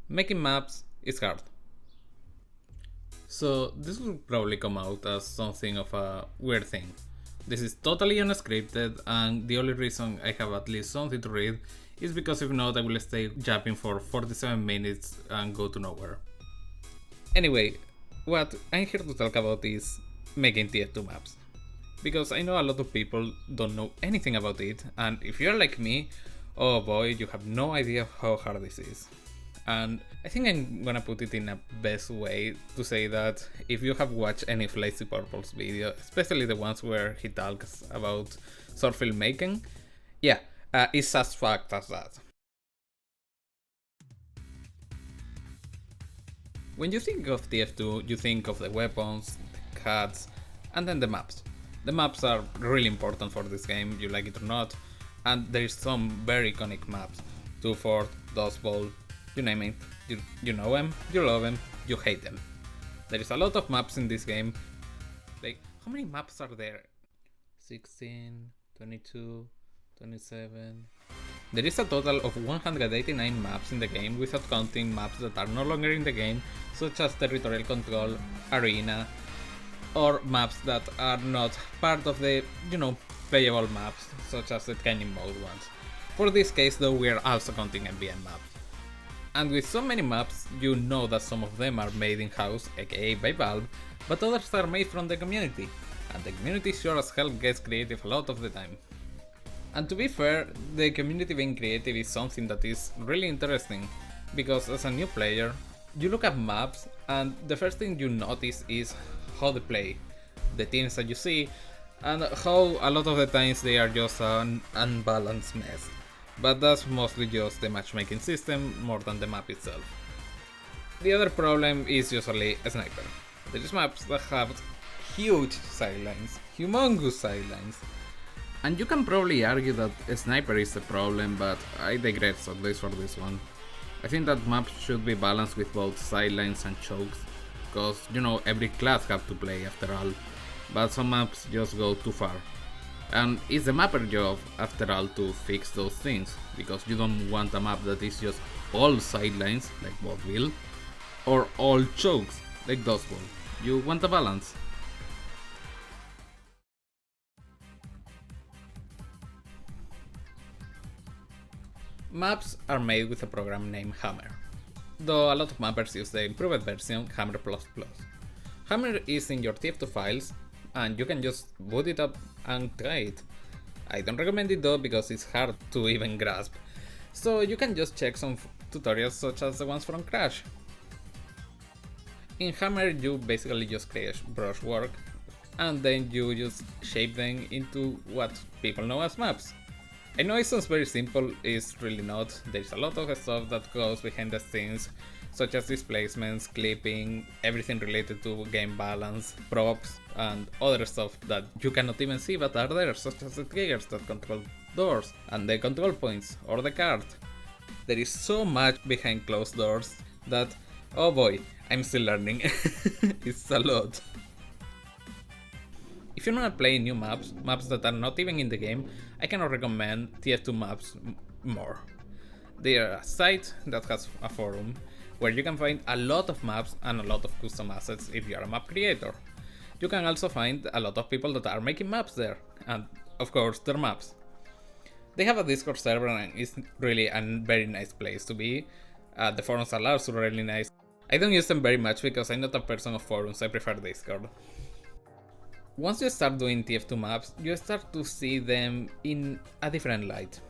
Making maps is hard. So this will probably come out as something of a weird thing. This is totally unscripted, and the only reason I have at least something to read is because if not I will stay japping for 47 minutes and go to nowhere. Anyway, what I'm here to talk about is making TF2 maps. Because I know a lot of people don't know anything about it, and if you're like me, oh boy, you have no idea how hard this is. And I think I'm gonna put it in a best way to say that if you have watched any of Lazy Purple's video, especially the ones where he talks about short filmmaking, yeah, it's as fucked as that. When you think of TF2, you think of the weapons, the cuts, and then the maps. The maps are really important for this game, you like it or not, and there's some very iconic maps. Two Fort, Dust Bowl, you name it. You know them, you love them, you hate them. There is a lot of maps in this game. Like, how many maps are there? 16, 22, 27... There is a total of 189 maps in the game without counting maps that are no longer in the game, such as Territorial Control, Arena, or maps that are not part of the, playable maps, such as the training mode ones. For this case though, we are also counting MVN maps. And with so many maps, you know that some of them are made in-house, aka by Valve, but others are made from the community, and the community sure as hell gets creative a lot of the time. And to be fair, the community being creative is something that is really interesting, because as a new player, you look at maps and the first thing you notice is how they play, the teams that you see, and how a lot of the times they are just an unbalanced mess. But that's mostly just the matchmaking system more than the map itself. The other problem is usually a sniper. There's maps that have huge sidelines, humongous sidelines. And you can probably argue that a sniper is the problem, but I digress at least for this one. I think that maps should be balanced with both sidelines and chokes, because every class have to play after all, but some maps just go too far. And it's the mapper job after all to fix those things, because you don't want a map that is just all sidelines like Vaudeville, or all chokes like Dust Bowl. You want a balance. Maps are made with a program named Hammer, though a lot of mappers use the improved version Hammer++. Hammer is in your TF2 files, and you can just boot it up and try it. I don't recommend it though because it's hard to even grasp, so you can just check some tutorials such as the ones from Crash. In Hammer you basically just create brushwork, and then you just shape them into what people know as maps. I know it sounds very simple, it's really not. There's a lot of stuff that goes behind the scenes, such as displacements, clipping, everything related to game balance, props, and other stuff that you cannot even see but are there, such as the triggers that control doors, and the control points, or the card. There is so much behind closed doors that, oh boy, I'm still learning. It's a lot. If you wanna play new maps that are not even in the game, I cannot recommend TF2 Maps more. They are a site that has a forum where you can find a lot of maps and a lot of custom assets if you are a map creator. You can also find a lot of people that are making maps there, and of course their maps. They have a Discord server and it's really a very nice place to be. The forums are also really nice. I don't use them very much because I'm not a person of forums, I prefer Discord. Once you start doing TF2 maps, you start to see them in a different light.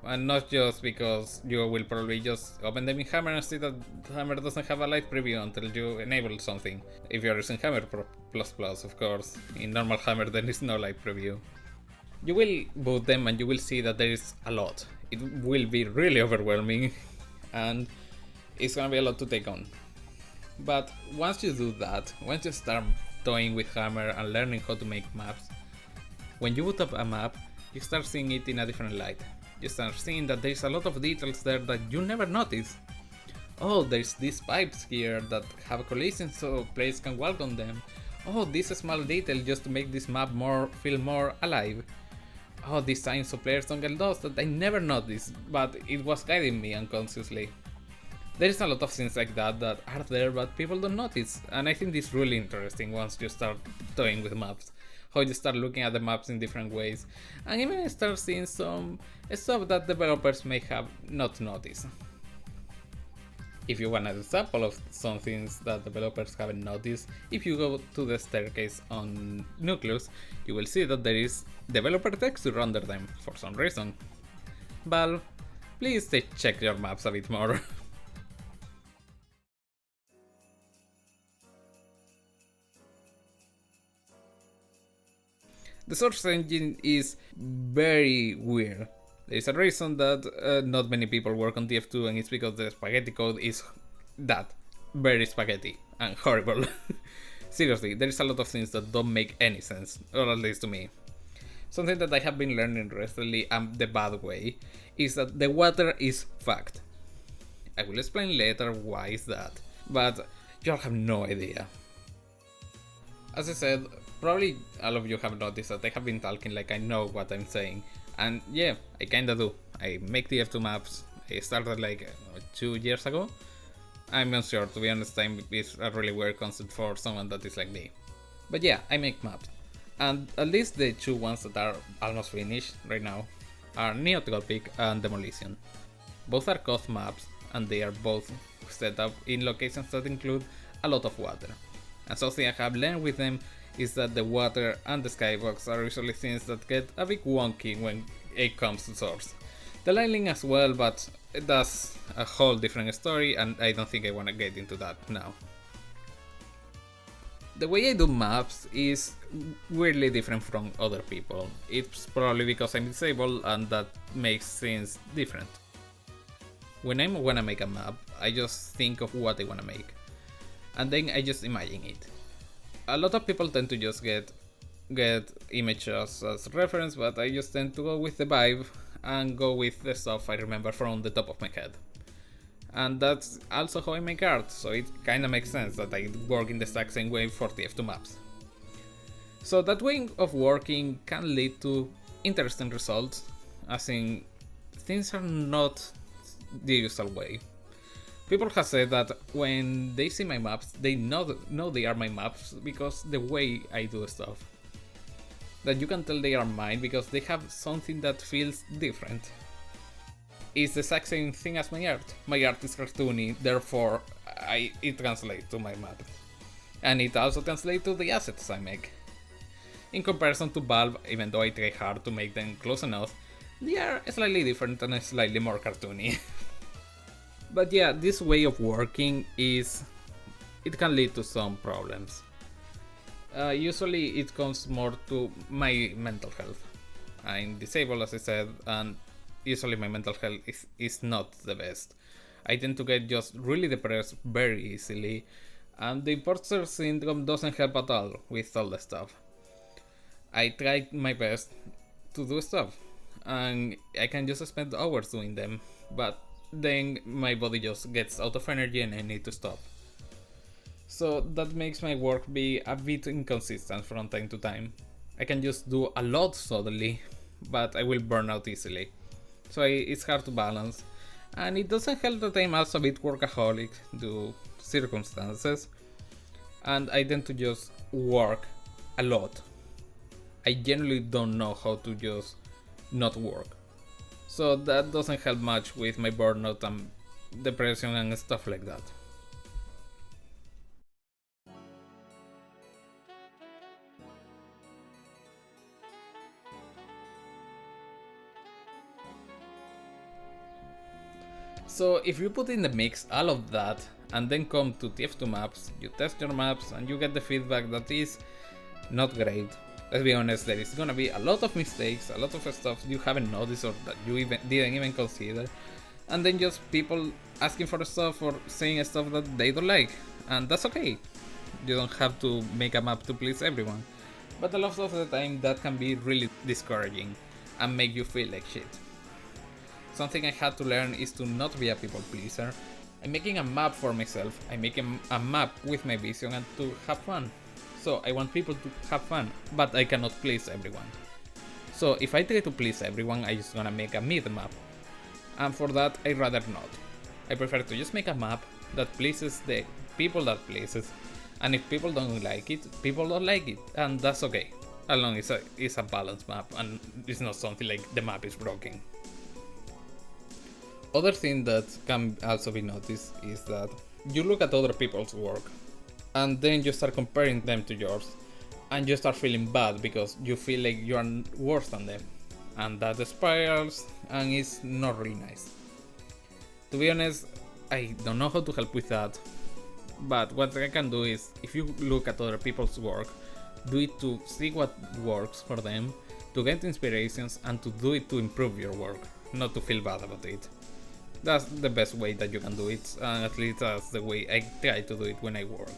And not just because you will probably just open them in Hammer and see that Hammer doesn't have a light preview until you enable something. If you're using Hammer++, of course. In normal Hammer there is no light preview. You will boot them and you will see that there is a lot. It will be really overwhelming and it's gonna be a lot to take on. But once you do that, once you start toying with Hammer and learning how to make maps, when you boot up a map, you start seeing it in a different light. You start seeing that there's a lot of details there that you never noticed. Oh, there's these pipes here that have collisions so players can walk on them. Oh, this small detail just to make this map feel more alive. Oh, this sign so players don't get lost that I never noticed, but it was guiding me unconsciously. There is a lot of things like that that are there but people don't notice, and I think this is really interesting once you start toying with maps. How you start looking at the maps in different ways, and even start seeing some stuff that developers may have not noticed. If you want an example of some things that developers haven't noticed, if you go to the staircase on Nucleus, you will see that there is developer texture under them for some reason. Valve, please check your maps a bit more. The source engine is very weird. There is a reason that not many people work on TF2, and it's because the spaghetti code is that very spaghetti and horrible. Seriously, there is a lot of things that don't make any sense, or at least to me. Something that I have been learning recently, and the bad way, is that the water is fucked. I will explain later why is that, but you'll have no idea. As I said, probably all of you have noticed that I have been talking like I know what I'm saying. And yeah, I kinda do. I make TF2 maps. I started like 2 years ago. I'm unsure, to be honest. Time is a really weird concept for someone that is like me. But yeah, I make maps. And at least the 2 ones that are almost finished right now are Neotropic and Demolition. Both are cost maps, and they are both set up in locations that include a lot of water. And something I have learned with them is that the water and the skybox are usually things that get a bit wonky when it comes to source. The lighting as well, but that's a whole different story, and I don't think I want to get into that now. The way I do maps is weirdly different from other people. It's probably because I'm disabled, and that makes things different. When I want to make a map, I just think of what I want to make, and then I just imagine it. A lot of people tend to just get images as reference, but I just tend to go with the vibe and go with the stuff I remember from the top of my head. And that's also how I make art, so it kinda makes sense that I work in the exact same way for TF2 maps. So that way of working can lead to interesting results, as in things are not the usual way. People have said that when they see my maps, they know they are my maps because the way I do stuff. That you can tell they are mine because they have something that feels different. It's the exact same thing as my art. My art is cartoony, therefore it translates to my map. And it also translates to the assets I make. In comparison to Valve, even though I try hard to make them close enough, they are slightly different and slightly more cartoony. But yeah, this way of working it can lead to some problems. Usually it comes more to my mental health. I'm disabled, as I said, and usually my mental health is not the best. I tend to get just really depressed very easily, and the imposter syndrome doesn't help at all with all the stuff. I try my best to do stuff, and I can just spend hours doing them, but then my body just gets out of energy and I need to stop. So that makes my work be a bit inconsistent from time to time. I can just do a lot suddenly, but I will burn out easily. So it's hard to balance, and it doesn't help that I'm also a bit workaholic due to circumstances, and I tend to just work a lot. I generally don't know how to just not work. So that doesn't help much with my burnout and depression and stuff like that. So if you put in the mix all of that and then come to TF2 maps, you test your maps and you get the feedback that is not great. Let's be honest, there is gonna be a lot of mistakes, a lot of stuff you haven't noticed or that you didn't even consider, and then just people asking for stuff or saying stuff that they don't like, and that's okay. You don't have to make a map to please everyone, but a lot of the time that can be really discouraging and make you feel like shit. Something I had to learn is to not be a people pleaser. I'm making a map for myself, I'm making a map with my vision and to have fun. So I want people to have fun, but I cannot please everyone. So if I try to please everyone, I just gonna make a mid map. And for that, I'd rather not. I prefer to just make a map that pleases the people that pleases, and if people don't like it, people don't like it, and that's okay, as long as it's a balanced map and it's not something like the map is broken. Other thing that can also be noticed is that you look at other people's work and then you start comparing them to yours and you start feeling bad because you feel like you are worse than them, and that spirals and it's not really nice. To be honest, I don't know how to help with that, but what I can do is, if you look at other people's work, do it to see what works for them, to get inspirations, and to do it to improve your work, not to feel bad about it. That's the best way that you can do it, and at least that's the way I try to do it when I work.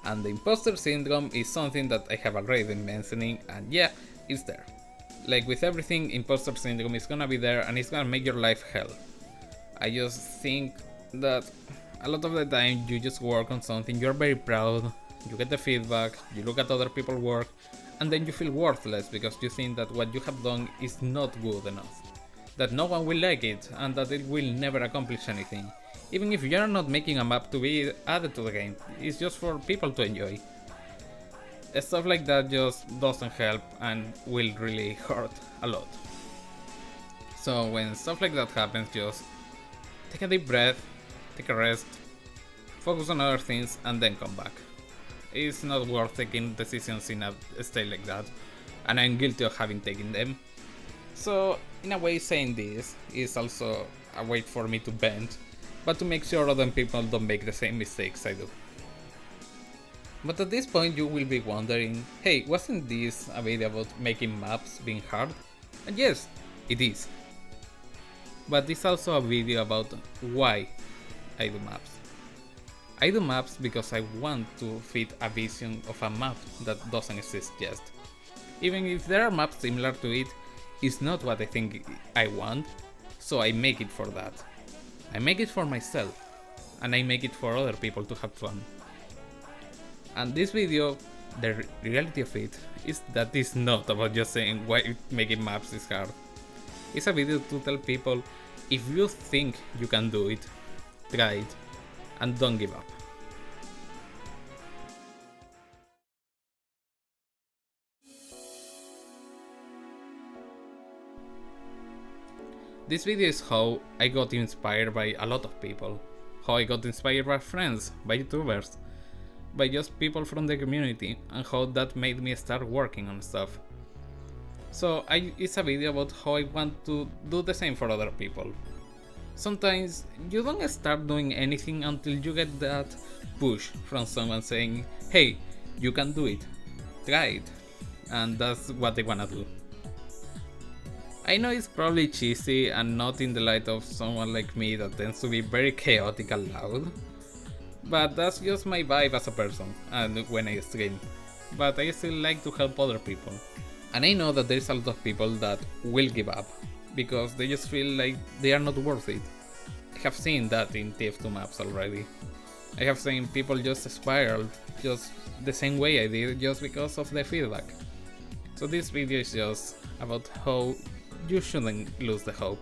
And the imposter syndrome is something that I have already been mentioning, and yeah, it's there. Like with everything, imposter syndrome is gonna be there and it's gonna make your life hell. I just think that a lot of the time you just work on something, you're very proud, you get the feedback, you look at other people's work, and then you feel worthless because you think that what you have done is not good enough, that no one will like it, and that it will never accomplish anything. Even if you're not making a map to be added to the game, it's just for people to enjoy. Stuff like that just doesn't help and will really hurt a lot. So when stuff like that happens, just take a deep breath, take a rest, focus on other things, and then come back. It's not worth taking decisions in a state like that, and I'm guilty of having taken them. So in a way, saying this is also a way for me to vent, but to make sure other people don't make the same mistakes I do. But at this point you will be wondering, hey, wasn't this a video about making maps being hard? And yes, it is. But it's also a video about why I do maps. I do maps because I want to fit a vision of a map that doesn't exist yet. Even if there are maps similar to it, it's not what I think I want, so I make it for that. I make it for myself, and I make it for other people to have fun. And this video, the reality of it, is that it's not about just saying why making maps is hard. It's a video to tell people, if you think you can do it, try it, and don't give up. This video is how I got inspired by a lot of people, how I got inspired by friends, by YouTubers, by just people from the community, and how that made me start working on stuff. So it's a video about how I want to do the same for other people. Sometimes you don't start doing anything until you get that push from someone saying, hey, you can do it, try it, and that's what I wanna do. I know it's probably cheesy and not in the light of someone like me that tends to be very chaotic and loud, but that's just my vibe as a person and when I stream. But I still like to help other people. And I know that there's a lot of people that will give up because they just feel like they are not worth it. I have seen that in TF2 Maps already. I have seen people just spiral just the same way I did just because of the feedback. So this video is just about how you shouldn't lose the hope.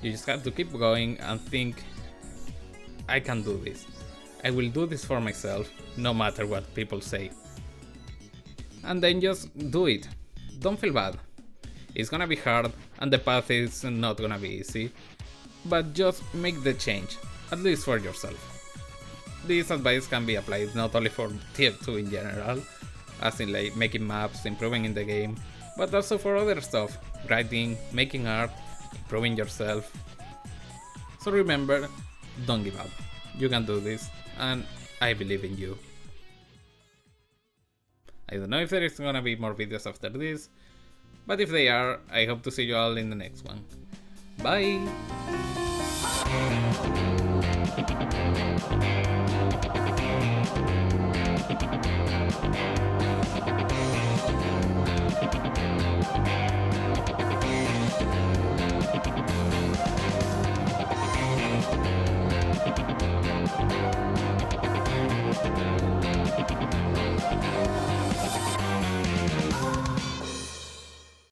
You just have to keep going and think, I can do this. I will do this for myself, no matter what people say. And then just do it. Don't feel bad. It's gonna be hard and the path is not gonna be easy, but just make the change, at least for yourself. This advice can be applied not only for TF2 in general, as in like making maps, improving in the game, but also for other stuff, writing, making art, improving yourself. So remember, don't give up. You can do this, and I believe in you. I don't know if there is gonna be more videos after this, but if they are, I hope to see you all in the next one. Bye!